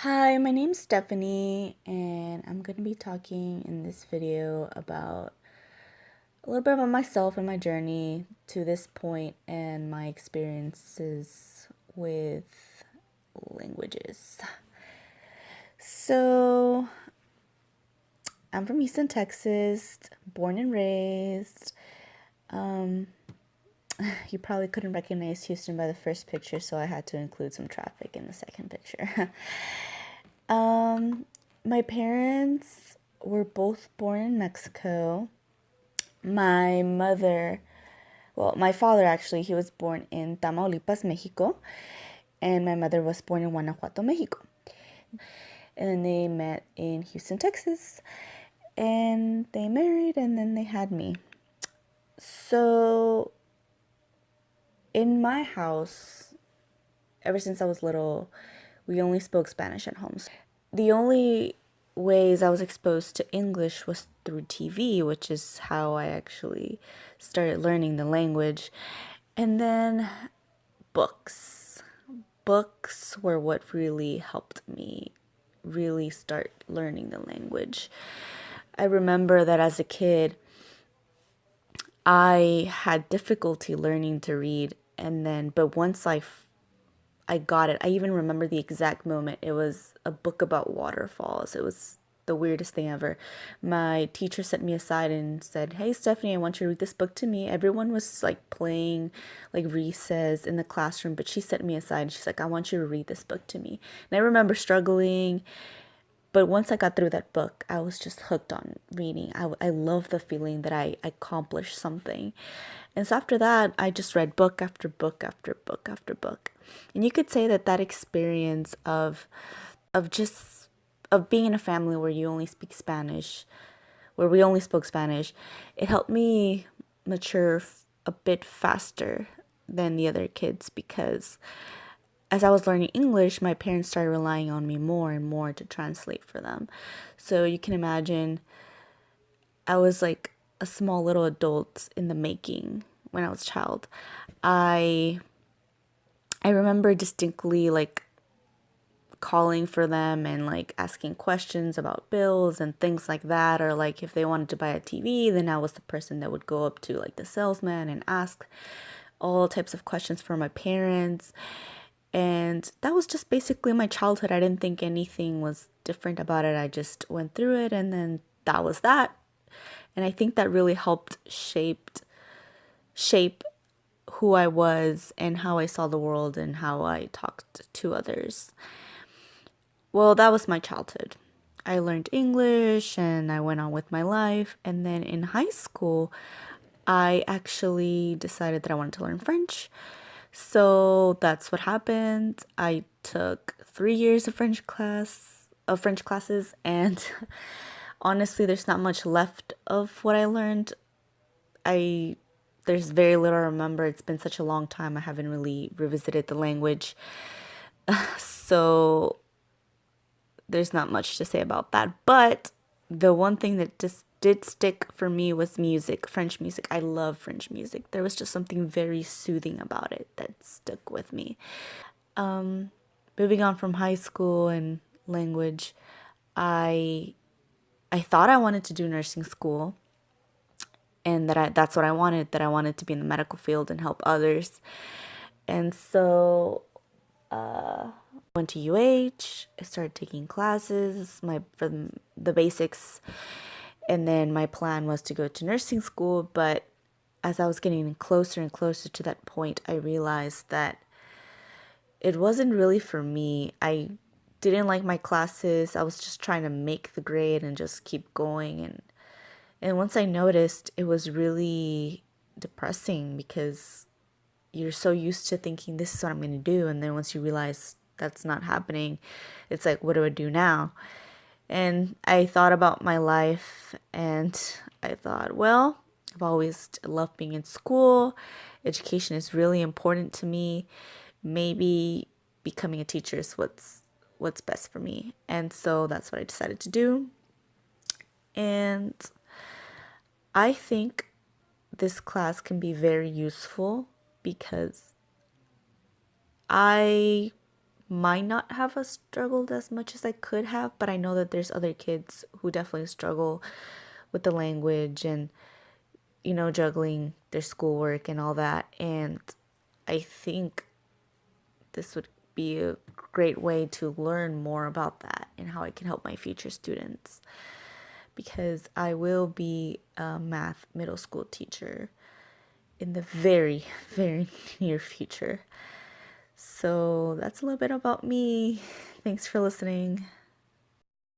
Hi, my name's Stephanie, and I'm going to be talking in this video about a little bit about myself and my journey to this point and my experiences with languages. So, I'm from Houston, Texas, born and raised. Um, you probably couldn't recognize Houston by the first picture, so I had to include some traffic in the second picture. Um, my parents were both born in Mexico. My mother, well, my father actually, he was born in Tamaulipas, Mexico, and my mother was born in Guanajuato, Mexico. And then they met in Houston, Texas, and they married, and then they had me. So, in my house, ever since I was little, we only spoke Spanish at home. The only ways I was exposed to English was through TV, which is how I actually started learning the language. And then books. Books were what really helped me really start learning the language. I remember that as a kid, I had difficulty learning to read, but once I got it. I even remember the exact moment. It was a book about waterfalls. It was the weirdest thing ever. My teacher set me aside and said, "Hey, Stephanie, I want you to read this book to me." Everyone was like playing like recess in the classroom, but she set me aside and she's like, "I want you to read this book to me." And I remember struggling, but once I got through that book, I was just hooked on reading. I love the feeling that I accomplished something. And so after that, I just read book after book after book after book. And you could say that that experience of just of being in a family where you only speak Spanish, where we only spoke Spanish, it helped me mature a bit faster than the other kids because as I was learning English, my parents started relying on me more and more to translate for them. So you can imagine I was like a small little adult in the making when I was a child. I I remember distinctly like calling for them and like asking questions about bills and things like that, or like if they wanted to buy a TV, then I was the person that would go up to like the salesman and ask all types of questions for my parents. And that was just basically my childhood. I didn't think anything was different about it. I just went through it and then that was that. And I think that really helped shape who I was and how I saw the world and how I talked to others. Well, that was my childhood. I learned English and I went on with my life. And then in high school, I actually decided that I wanted to learn French. So that's what happened. I took 3 years of French classes, and honestly, there's not much left of what I learned. I there's very little I remember. It's been such a long time. I haven't really revisited the language. So there's not much to say about that. But the one thing that just did stick for me was music, French music. I love French music. There was just something very soothing about it that stuck with me. Moving on from high school and language, I I thought I wanted to do nursing school and that's what I wanted, that I wanted to be in the medical field and help others. And so went to UH. I started taking classes, for the basics, and then my plan was to go to nursing school. But as I was getting closer and closer to that point, I realized that it wasn't really for me. I didn't like my classes. I was just trying to make the grade and just keep going. And once I noticed, it was really depressing because you're so used to thinking this is what I'm going to do, and then once you realize that's not happening, it's like, what do I do now? And I thought about my life and I thought, well, I've always loved being in school. Education is really important to me. Maybe becoming a teacher is what's best for me. And so that's what I decided to do. And I think this class can be very useful because I might not have struggled as much as I could have, but I know that there's other kids who definitely struggle with the language and, juggling their schoolwork and all that. And I think this would be a great way to learn more about that and how it can help my future students, because I will be a math middle school teacher in the very, very near future. So that's a little bit about me. Thanks for listening.